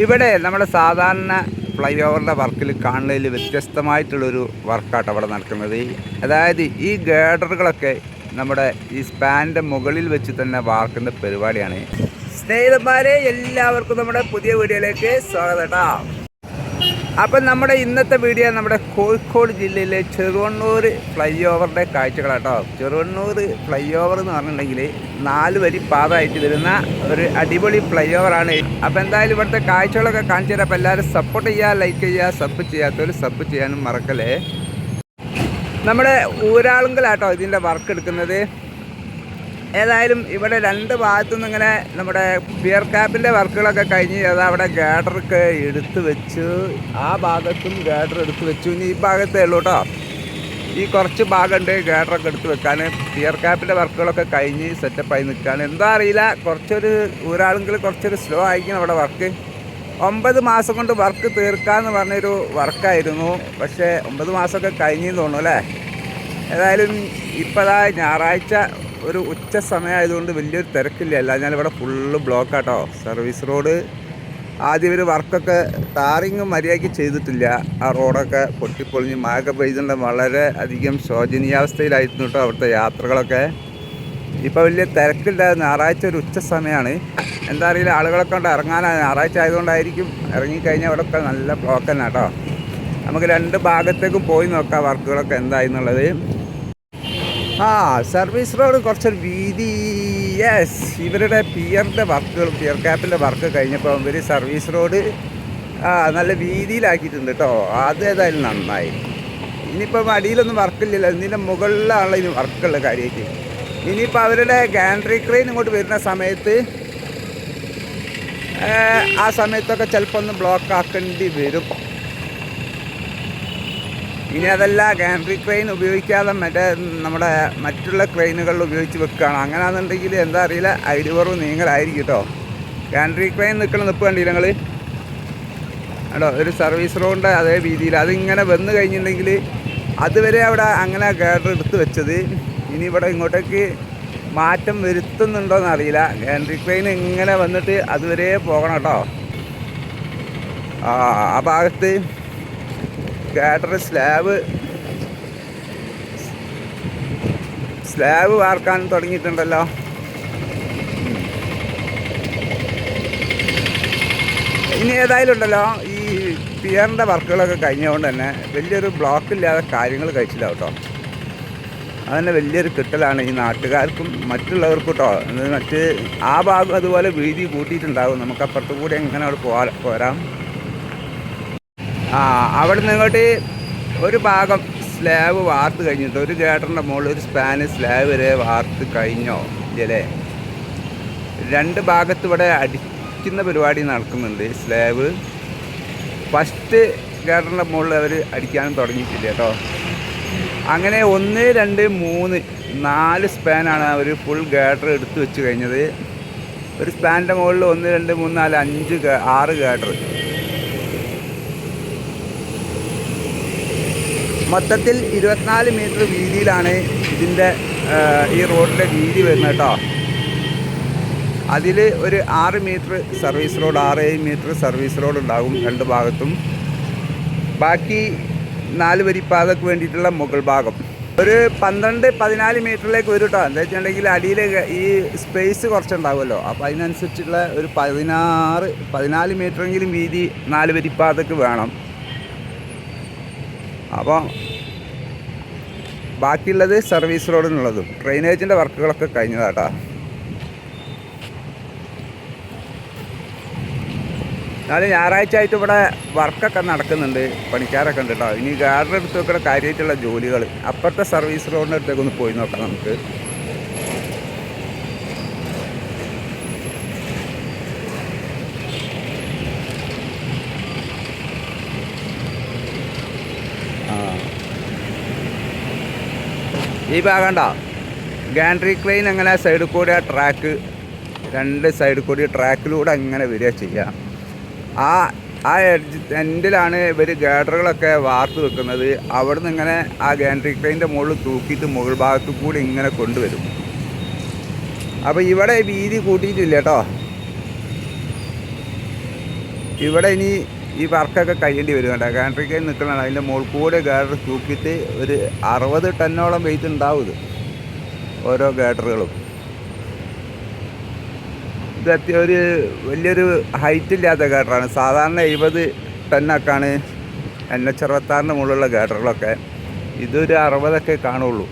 ഇവിടെ നമ്മുടെ സാധാരണ ഫ്ലൈ ഓവറിൻ്റെ വർക്കിൽ കാണുന്നതിൽ വ്യത്യസ്തമായിട്ടുള്ളൊരു വർക്കാട്ടോ അവിടെ നടക്കുന്നത്. അതായത് ഈ ഗേഡറുകളൊക്കെ നമ്മുടെ ഈ സ്പാനിൻ്റെ മുകളിൽ വെച്ച് തന്നെ വാർക്കുന്ന പരിപാടിയാണ്. സ്നേഹിതന്മാരെ, എല്ലാവർക്കും നമ്മുടെ പുതിയ വീഡിയോയിലേക്ക് സ്വാഗതം കേട്ടോ. അപ്പം നമ്മുടെ ഇന്നത്തെ വീഡിയോ നമ്മുടെ കോഴിക്കോട് ജില്ലയിലെ ചെറുവണ്ണൂർ ഫ്ലൈ ഓവറിൻ്റെ കാഴ്ചകളാട്ടോ. ചെറുവണ്ണൂർ ഫ്ലൈ ഓവർ എന്ന് പറഞ്ഞിട്ടുണ്ടെങ്കിൽ 4 വരി പാതമായിട്ട് വരുന്ന ഒരു അടിപൊളി ഫ്ലൈ ഓവറാണ്. അപ്പോൾ എന്തായാലും ഇവിടുത്തെ കാഴ്ചകളൊക്കെ കാണിച്ചു തരാം. അപ്പോൾ എല്ലാവരും സപ്പോർട്ട് ചെയ്യുക, ലൈക്ക് ചെയ്യുക, സബ് ചെയ്യാത്തവർ സബ് ചെയ്യാനും മറക്കല്ലേ. നമ്മുടെ ഊരാളുങ്കലാട്ടോ ഇതിൻ്റെ വർക്ക് എടുക്കുന്നത്. ഏതായാലും ഇവിടെ 2 ഭാഗത്തുനിന്ന് ഇങ്ങനെ നമ്മുടെ പിയർ ക്യാപ്പിൻ്റെ വർക്കുകളൊക്കെ കഴിഞ്ഞ് അതാ അവിടെ ഗാഡറൊക്കെ എടുത്ത് വെച്ച്, ആ ഭാഗത്തും ഗാഡർ എടുത്ത് വെച്ചു. ഇനി ഈ ഭാഗത്തേ ഉള്ളൂ കേട്ടോ. ഈ കുറച്ച് ഭാഗമുണ്ട് ഗാഡറൊക്കെ എടുത്ത് വെക്കാൻ. പിയർ ക്യാപ്പിൻ്റെ വർക്കുകളൊക്കെ കഴിഞ്ഞ് സെറ്റപ്പായി നിൽക്കുകയാണ്. എന്താ അറിയില്ല, ഒരാളെങ്കിൽ കുറച്ചൊരു സ്ലോ ആയിരിക്കും അവിടെ വർക്ക്. 9 മാസം കൊണ്ട് വർക്ക് തീർക്കാമെന്ന് പറഞ്ഞൊരു വർക്കായിരുന്നു. പക്ഷേ 9 മാസമൊക്കെ കഴിഞ്ഞെന്ന് തോന്നുന്നു അല്ലേ. ഏതായാലും ഇപ്പോഴാ ഞായറാഴ്ച ഒരു ഉച്ച സമയമായതുകൊണ്ട് വലിയൊരു തിരക്കില്ല. അല്ലാഞ്ഞാൽ ഇവിടെ ഫുള്ള് ബ്ലോക്കാട്ടോ. സർവീസ് റോഡ് ആദ്യം ഒരു വർക്കൊക്കെ ടാറിങ് മര്യാദയ്ക്ക് ചെയ്തിട്ടില്ല. ആ റോഡൊക്കെ പൊട്ടിപ്പൊളിഞ്ഞ് മഴയൊക്കെ പെയ്തുകൊണ്ട് വളരെ അധികം ശോചനീയാവസ്ഥയിലായിരുന്നു കേട്ടോ അവിടുത്തെ യാത്രകളൊക്കെ. ഇപ്പോൾ വലിയ തിരക്കില്ല. ഞായറാഴ്ച ഒരു ഉച്ച സമയമാണ്. എന്താ അറിയില്ല, ആളുകളൊക്കെ കൊണ്ട് ഇറങ്ങാനാണ്. ഞായറാഴ്ച ആയതുകൊണ്ടായിരിക്കും. ഇറങ്ങിക്കഴിഞ്ഞാൽ അവിടെയൊക്കെ നല്ല ബ്ലോക്ക് തന്നെ കേട്ടോ. നമുക്ക് 2 ഭാഗത്തേക്കും പോയി നോക്കാം വർക്കുകളൊക്കെ എന്തായെന്നുള്ളത്. സർവീസ് റോഡ് കുറച്ചൊരു വീതി. യെസ്, ഇവരുടെ പിയറിൻ്റെ വർക്കുകളും പിയർ ക്യാപ്പിൻ്റെ വർക്ക് കഴിഞ്ഞപ്പോൾ ഇവർ സർവീസ് റോഡ് നല്ല വീതിയിലാക്കിയിട്ടുണ്ട് കേട്ടോ. അത് ഏതായാലും നന്നായി. ഇനിയിപ്പം അടിയിലൊന്നും വർക്കില്ലല്ലോ, ഇതിൻ്റെ മുകളിലാണല്ലോ ഇനി വർക്കുള്ള കാര്യമായിട്ട്. ഇനിയിപ്പോൾ അവരുടെ ഗാൻട്രി ക്രെയിൻ ഇങ്ങോട്ട് വരുന്ന സമയത്ത് ആ സമയത്തൊക്കെ ചിലപ്പോൾ ഒന്ന് ബ്ലോക്ക് ആക്കേണ്ടി വരും. ഇനി അതല്ല, ഗാൻട്രി ക്രെയിൻ ഉപയോഗിക്കാതെ നമ്മുടെ മറ്റുള്ള ക്രെയിനുകളിൽ ഉപയോഗിച്ച് വെക്കുകയാണ്. അങ്ങനെയാണെന്നുണ്ടെങ്കിൽ എന്താ അറിയില്ല, അരിവറവ് നീങ്ങലായിരിക്കും കേട്ടോ. ഗാൻട്രി ക്രെയിൻ നിൽപ്പ് കണ്ടില്ല നിങ്ങൾ കേട്ടോ. ഒരു സർവീസ് റോഡിൻ്റെ അതേ രീതിയിൽ അതിങ്ങനെ വന്നു കഴിഞ്ഞിട്ടുണ്ടെങ്കിൽ അതുവരെ അവിടെ അങ്ങനെ ഗാഡർ എടുത്ത് വെച്ചത് ഇനി ഇവിടെ ഇങ്ങോട്ടേക്ക് മാറ്റം വരുത്തുന്നുണ്ടോയെന്ന് അറിയില്ല. ഗാൻട്രി ക്രെയിൻ ഇങ്ങനെ വന്നിട്ട് അതുവരെ പോകണം കേട്ടോ. ആ ഭാഗത്ത് ഗാഡർ സ്ലാബ് വാർക്കാൻ തുടങ്ങിയിട്ടുണ്ടല്ലോ. ഇനി ഏതായാലും ഉണ്ടല്ലോ, ഈ പിയറിൻ്റെ വർക്കുകളൊക്കെ കഴിഞ്ഞതുകൊണ്ട് തന്നെ വലിയൊരു ബ്ലോക്കില്ലാതെ കാര്യങ്ങൾ കഴിച്ചില്ല കേട്ടോ. അതന്നെ വലിയൊരു കിട്ടലാണ് ഈ നാട്ടുകാർക്കും മറ്റുള്ളവർക്കും കേട്ടോ. മറ്റ് ആ ഭാഗം അതുപോലെ വീതി കൂട്ടിയിട്ടുണ്ടാകും. നമുക്ക് അപ്പുറത്ത് കൂടി എങ്ങനെ അവിടെ പോരാം. അവിടെ നിന്ന് ഇങ്ങോട്ട് ഒരു ഭാഗം സ്ലാബ് വാർത്ത് കഴിഞ്ഞിട്ട് ഒരു ഗേഡറിൻ്റെ മുകളിൽ ഒരു സ്പാന് സ്ലാബ് വരെ വാർത്ത് കഴിഞ്ഞോ ഇല്ലേ. 2 ഭാഗത്ത് ഇവിടെ അടിക്കുന്ന പരിപാടി നടക്കുന്നുണ്ട്. സ്ലാബ് ഫസ്റ്റ് ഗേഡറിൻ്റെ മുകളിൽ അവർ അടിക്കാനും തുടങ്ങിയിട്ടില്ല കേട്ടോ. അങ്ങനെ 1, 2, 3, 4 സ്പാനാണ് അവർ ഫുൾ ഗേഡർ എടുത്ത് വെച്ച് കഴിഞ്ഞത്. ഒരു സ്പാനിൻ്റെ മുകളിൽ 1, 2, 3, 4, 5, 6 ഗേഡർ. മൊത്തത്തിൽ 24 മീറ്റർ വീതിയിലാണ് ഇതിൻ്റെ ഈ റോഡിൻ്റെ വീതി വരുന്നത് കേട്ടോ. അതിൽ ഒരു 6 metre service road, 6-7 metre service road ഉണ്ടാകും 2 ഭാഗത്തും. ബാക്കി 4 വരിപ്പാതയ്ക്ക് വേണ്ടിയിട്ടുള്ള മുകൾ ഭാഗം ഒരു 12-14 മീറ്ററിലേക്ക് വരും കേട്ടോ. എന്താ വെച്ചിട്ടുണ്ടെങ്കിൽ അടിയിൽ ഈ സ്പേസ് കുറച്ചുണ്ടാവുമല്ലോ. അപ്പോൾ അതിനനുസരിച്ചുള്ള ഒരു 14 മീറ്ററെങ്കിലും വീതി 4 വരിപ്പാതയ്ക്ക് വേണം. അപ്പോൾ ബാക്കിയുള്ളത് സർവീസ് റോഡിനുള്ളതും ഡ്രെയിനേജിൻ്റെ വർക്കുകളൊക്കെ കഴിഞ്ഞതാട്ടോ. എന്നാലും ഞായറാഴ്ച ആയിട്ട് ഇവിടെ വർക്കൊക്കെ നടക്കുന്നുണ്ട്, പണിക്കാരൊക്കെ ഉണ്ട് കേട്ടോ. ഇനി ഗാർഡൻ എടുത്ത് വെക്കുന്ന കാര്യമായിട്ടുള്ള ജോലികൾ അപ്പുറത്തെ സർവീസ് റോഡിൻ്റെ അടുത്തേക്ക് ഒന്ന് പോയി നോക്കാം നമുക്ക്. ഈ ഭാഗണ്ട ഗാൻട്രി ക്രെയിൻ അങ്ങനെ സൈഡിൽ കൂടി ആ ട്രാക്ക് 2 സൈഡിൽ കൂടി ട്രാക്കിലൂടെ അങ്ങനെ വരിക ചെയ്യുക. ആ എൻഡിലാണ് ഇവർ ഗാഡറുകളൊക്കെ വാർത്ത് വെക്കുന്നത്. അവിടെ നിന്ന് ഇങ്ങനെ ആ ഗാൻട്രി ക്രെയിൻ്റെ മുകളിൽ തൂക്കിയിട്ട് മുകൾ ഭാഗത്ത് കൂടി ഇങ്ങനെ കൊണ്ടുവരും. അപ്പോൾ ഇവിടെ വീതി കൂട്ടിയിട്ടില്ല കേട്ടോ. ഇവിടെ ഇനി ഈ വർക്കൊക്കെ കഴിയേണ്ടി വരും കേട്ടോ. ഗാൻട്രിക്ക് നിൽക്കുന്നതാണ്. അതിൻ്റെ മുകളിൽ കൂടെ ഗാഡർ തൂക്കിയിട്ട് ഒരു 60 ടണ്ണോളം വെയിറ്റ് ഉണ്ടാവും ഇത് ഓരോ ഗാഡറുകളും. ഇത് ഒരു വലിയൊരു ഹൈറ്റ് ഇല്ലാത്ത ഗാഡറാണ്. സാധാരണ 70 ടണ്ണൊക്കെയാണ് NH66 മുകളിലുള്ള ഗാഡറുകളൊക്കെ. ഇതൊരു 60 കാണുള്ളൂ.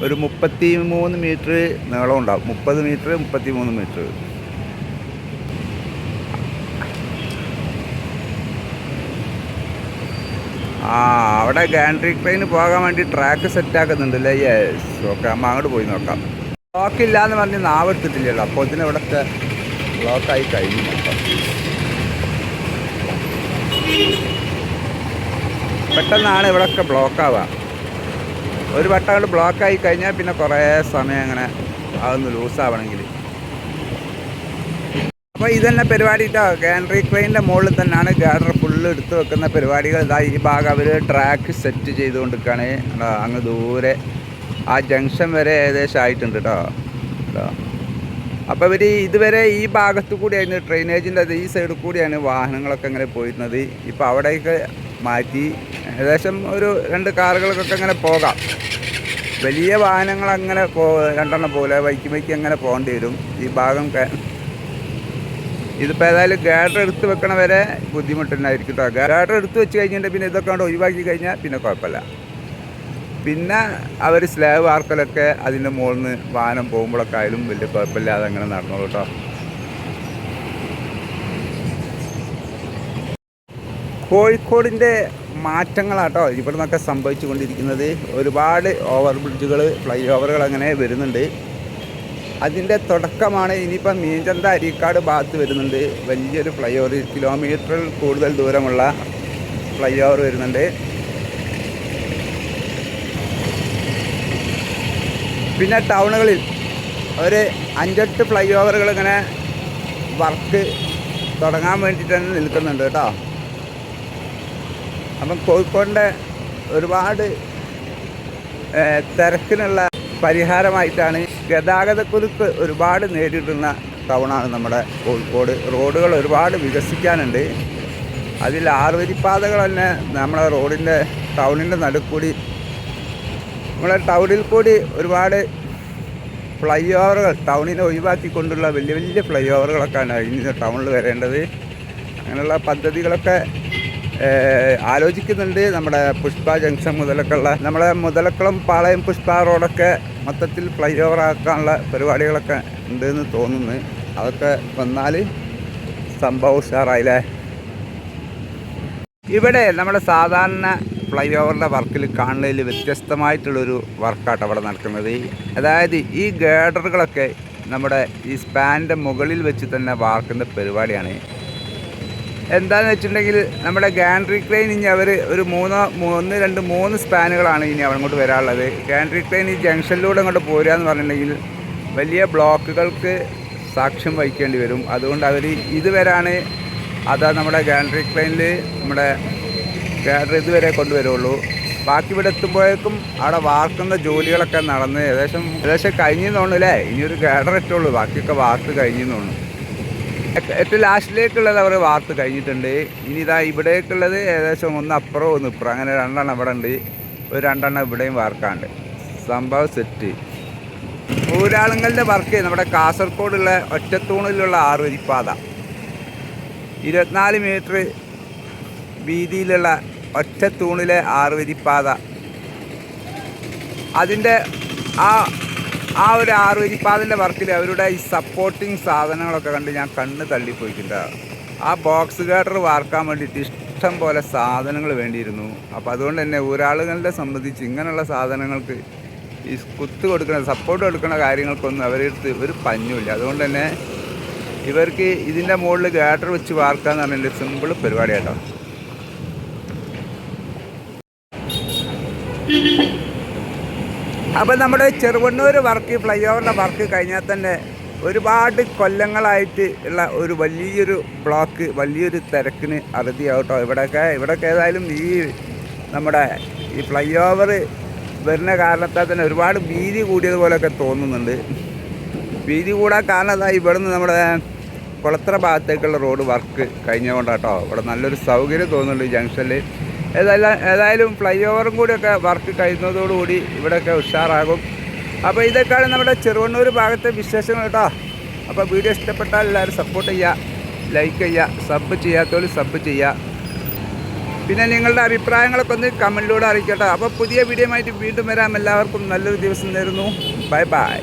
ഒരു 33 മീറ്റർ നീളം ഉണ്ടാവും. 30 മീറ്റർ 33 മീറ്റർ. അവിടെ ഗാൻട്രി ട്രെയിന് പോകാൻ വേണ്ടി ട്രാക്ക് സെറ്റാക്കുന്നുണ്ടല്ലേ. യെസ്, ഓക്കെ, അമ്മ അങ്ങോട്ട് പോയി നോക്കാം. ബ്ലോക്കില്ല എന്ന് പറഞ്ഞ് നാവെടുത്തിട്ടില്ലല്ലോ. അപ്പോൾ ഇതിന് ഇവിടുത്തെ ബ്ലോക്കായി കഴിഞ്ഞു നോക്കാം. പെട്ടെന്നാണ് ഇവിടെയൊക്കെ ബ്ലോക്കാവുക. ഒരു വട്ടം അങ്ങോട്ട് ബ്ലോക്കായി കഴിഞ്ഞാൽ പിന്നെ കുറേ സമയം അങ്ങനെ അതൊന്ന് ലൂസാവണമെങ്കിൽ. അപ്പോൾ ഇതന്നെ പരിപാടി കേട്ടോ. ഗാൻട്രി ട്രെയിനിൻ്റെ മുകളിൽ തന്നെയാണ് ഗാഡർ ഫുള്ള് എടുത്ത് വെക്കുന്ന പരിപാടികൾ. ഇതാ ഈ ഭാഗം അവർ ട്രാക്ക് സെറ്റ് ചെയ്തുകൊണ്ടിരിക്കുകയാണ്. അങ്ങ് ദൂരെ ആ ജംഗ്ഷൻ വരെ ഏകദേശം ആയിട്ടുണ്ട് കേട്ടോ. അപ്പോൾ ഇവർ ഇതുവരെ ഈ ഭാഗത്തു കൂടിയായിരുന്നു ഡ്രെയിനേജിൻ്റെ ഈ സൈഡിൽ കൂടിയാണ് വാഹനങ്ങളൊക്കെ ഇങ്ങനെ പോയിരുന്നത്. ഇപ്പോൾ അവിടേക്ക് മാറ്റി ഏകദേശം ഒരു 2 കാറുകൾക്കൊക്കെ അങ്ങനെ പോകാം. വലിയ വാഹനങ്ങൾ അങ്ങനെ 2 പോലെ വൈക്ക് അങ്ങനെ പോകേണ്ടി വരും ഈ ഭാഗം. ഇതിപ്പോൾ ഏതായാലും ഗാഡർ എടുത്ത് വെക്കണ വരെ ബുദ്ധിമുട്ടുണ്ടായിരിക്കും കേട്ടോ. ഗാഡർ എടുത്ത് വെച്ച് കഴിഞ്ഞിട്ട് പിന്നെ ഇതൊക്കെ കൊണ്ട് ഒഴിവാക്കി കഴിഞ്ഞാൽ പിന്നെ കുഴപ്പമില്ല. പിന്നെ അവർ സ്ലാബ് വാർക്കലൊക്കെ അതിൻ്റെ മുകളിൽ നിന്ന് വാഹനം പോകുമ്പോഴൊക്കെ ആയാലും വലിയ കുഴപ്പമില്ലാതെ അങ്ങനെ നടന്നോളൂ കേട്ടോ. കോഴിക്കോടിൻ്റെ മാറ്റങ്ങളാട്ടോ ഇവിടെ നിന്നൊക്കെ സംഭവിച്ചു കൊണ്ടിരിക്കുന്നത്. ഒരുപാട് ഓവർ ബ്രിഡ്ജുകൾ, ഫ്ലൈ ഓവറുകൾ അങ്ങനെ വരുന്നുണ്ട്. അതിൻ്റെ തുടക്കമാണ് ഇനിയിപ്പം മീഞ്ചന്ത അരീക്കാട് ഭാഗത്ത് വരുന്നുണ്ട്. വലിയൊരു ഫ്ലൈ ഓവർ, കിലോമീറ്ററിൽ കൂടുതൽ ദൂരമുള്ള ഫ്ലൈ ഓവർ വരുന്നുണ്ട്. പിന്നെ ടൗണുകളിൽ ഒരു 5-8 ഫ്ലൈ ഓവറുകൾ ഇങ്ങനെ വർക്ക് തുടങ്ങാൻ വേണ്ടിയിട്ടാണ് നിൽക്കുന്നുണ്ട് കേട്ടോ. അപ്പം കോഴിക്കോടിൻ്റെ ഒരുപാട് തിരക്കിനുള്ള പരിഹാരമായിട്ടാണ് ഗതാഗതക്കുരുക്ക് ഒരുപാട് നേരിടുന്ന ടൗണാണ് നമ്മുടെ കോഴിക്കോട്. റോഡുകൾ ഒരുപാട് വികസിക്കാനുണ്ട്. അതിൽ 6 വരിപ്പാതകൾ തന്നെ നമ്മളെ റോഡിൻ്റെ ടൗണിൻ്റെ നടുക്കൂടി, നമ്മളെ ടൗണിൽ കൂടി ഒരുപാട് ഫ്ലൈ ഓവറുകൾ ടൗണിനെ ഒഴിവാക്കിക്കൊണ്ടുള്ള വലിയ വലിയ ഫ്ലൈ ഓവറുകളൊക്കെയാണ് ഇനി ടൗണിൽ വരേണ്ടത്. അങ്ങനെയുള്ള പദ്ധതികളൊക്കെ ആലോചിക്കുന്നുണ്ട്. നമ്മുടെ പുഷ്പ ജംഗ്ഷൻ മുതലൊക്കെയുള്ള നമ്മളെ മുതലക്കുളം പാളയം പുഷ്പ റോഡൊക്കെ മൊത്തത്തിൽ ഫ്ലൈ ഓവർ ആക്കാനുള്ള പരിപാടികളൊക്കെ ഉണ്ടെന്ന് തോന്നുന്നു. അതൊക്കെ വന്നാൽ സംഭവം ഉഷാറായില്ലേ. ഇവിടെ നമ്മുടെ സാധാരണ ഫ്ലൈ ഓവറിൻ്റെ വർക്കിൽ കാണുന്നതിൽ വ്യത്യസ്തമായിട്ടുള്ളൊരു വർക്കാണ് അവിടെ നടക്കുന്നത്. അതായത് ഈ ഗേഡറുകളൊക്കെ നമ്മുടെ ഈ സ്പാനിൻ്റെ മുകളിൽ വെച്ച് തന്നെ വാർക്കുന്ന പരിപാടിയാണ്. എന്താണെന്ന് വെച്ചിട്ടുണ്ടെങ്കിൽ നമ്മുടെ ഗാൻട്രി ട്രെയിൻ ഇനി അവർ ഒരു 3 സ്പാനുകളാണ് ഇനി അങ്ങോട്ട് വരാനുള്ളത്. ഗാൻട്രി ട്രെയിൻ ഈ ജംഗ്ഷനിലൂടെ അങ്ങോട്ട് പോരുക എന്ന് പറഞ്ഞിട്ടുണ്ടെങ്കിൽ വലിയ ബ്ലോക്കുകൾക്ക് സാക്ഷ്യം വഹിക്കേണ്ടി വരും. അതുകൊണ്ട് അവർ ഇതുവരെയാണ് നമ്മുടെ ഗാൻട്രി ട്രെയിനിൽ നമ്മുടെ ഗാഡർ ഇതുവരെ കൊണ്ടുവരുള്ളൂ. ബാക്കി ഇവിടെ എത്തുമ്പോഴേക്കും അവിടെ വാർക്കുന്ന ജോലികളൊക്കെ നടന്ന് ഏകദേശം കഴിഞ്ഞെന്ന് തോന്നുന്നില്ലേ. ഇനിയൊരു ഗാഡർ ഇട്ടുള്ളൂ, ബാക്കിയൊക്കെ വാർത്ത് കഴിഞ്ഞെന്ന് തോന്നുന്നു. ഏറ്റവും ലാസ്റ്റിലേക്കുള്ളത് അവർ വാർത്ത് കഴിഞ്ഞിട്ടുണ്ട്. ഇനി ഇതാ ഇവിടേക്കുള്ളത് ഏകദേശം ഒന്ന് അപ്പുറം ഒന്ന് ഇപ്പുറം, അങ്ങനെ 2 എണ്ണം ഇവിടെ ഉണ്ട്, ഒരു 2 എണ്ണം ഇവിടെയും വാർക്കാണ്ട്. സംഭവം സെറ്റ്. ഊരാളുങ്ങളുടെ വർക്ക് നമ്മുടെ കാസർഗോഡുള്ള ഒറ്റത്തൂണിലുള്ള 6 വരിപ്പാത, 24 മീറ്റർ വീതിയിലുള്ള ഒറ്റത്തൂണിലെ 6 വരിപ്പാത. അതിൻ്റെ ആ ഒരു 6 വരിപ്പാതിൻ്റെ വർക്കിൽ അവരുടെ ഈ സപ്പോർട്ടിങ് സാധനങ്ങളൊക്കെ കണ്ട് ഞാൻ കണ്ണ് തള്ളിപ്പോയിട്ടുണ്ട്. ആ ബോക്സ് ഗാഡർ വാർക്കാൻ വേണ്ടിയിട്ട് ഇഷ്ടം പോലെ സാധനങ്ങൾ വേണ്ടിയിരുന്നു. അപ്പോൾ അതുകൊണ്ട് തന്നെ ഒരാളുകളെ സംബന്ധിച്ച് ഇങ്ങനെയുള്ള സാധനങ്ങൾക്ക് ഈ കുത്ത് കൊടുക്കുന്ന സപ്പോർട്ട് കൊടുക്കുന്ന കാര്യങ്ങൾക്കൊന്നും അവരെടുത്ത് ഒരു പഞ്ഞുമില്ല. അതുകൊണ്ട് തന്നെ ഇവർക്ക് ഇതിൻ്റെ മുകളിൽ ഗാഡർ വെച്ച് വാർക്കുക എന്ന് പറഞ്ഞാൽ സിമ്പിൾ പരിപാടിയാട്ടോ. അപ്പോൾ നമ്മുടെ ചെറുവണ്ണൂർ വർക്ക്, ഫ്ലൈ ഓവറിൻ്റെ വർക്ക് കഴിഞ്ഞാൽ തന്നെ ഒരുപാട് കൊല്ലങ്ങളായിട്ട് ഉള്ള ഒരു വലിയൊരു ബ്ലോക്ക്, വലിയൊരു തിരക്കിന് അറുതിയാവട്ടോ. ഇവിടെയൊക്കെ ഏതായാലും ഈ നമ്മുടെ ഈ ഫ്ലൈ ഓവർ വരുന്ന കാരണത്താൽ തന്നെ ഒരുപാട് വീതി കൂടിയതുപോലെയൊക്കെ തോന്നുന്നുണ്ട്. വീതി കൂടാൻ കാരണം ഇവിടെ നിന്ന് നമ്മുടെ കുളത്തറ ഭാഗത്തേക്കുള്ള റോഡ് വർക്ക് കഴിഞ്ഞുകൊണ്ടാട്ടോ ഇവിടെ നല്ലൊരു സൗകര്യം തോന്നുന്നുണ്ട് ഈ ജംഗ്ഷനിൽ. ഏതായാലും ഫ്ലൈ ഓവറും കൂടിയൊക്കെ വർക്ക് കഴിയുന്നതോടുകൂടി ഇവിടെയൊക്കെ ഉഷാറാകും. അപ്പോൾ ഇതൊക്കെയാണ് നമ്മുടെ ചെറുവണ്ണൂർ ഭാഗത്തെ വിശേഷങ്ങൾ കേട്ടോ. അപ്പോൾ വീഡിയോ ഇഷ്ടപ്പെട്ടാൽ എല്ലാവരും സപ്പോർട്ട് ചെയ്യുക, ലൈക്ക് ചെയ്യുക, സബ് ചെയ്യാത്തവർ സബ് ചെയ്യുക. പിന്നെ നിങ്ങളുടെ അഭിപ്രായങ്ങളൊക്കെ ഒന്ന് കമൻറ്റിലൂടെ അറിയിക്കട്ടോ. അപ്പോൾ പുതിയ വീഡിയോ ആയിട്ട് വീണ്ടും വരാം. എല്ലാവർക്കും നല്ലൊരു ദിവസം നേരുന്നു. Bye bye.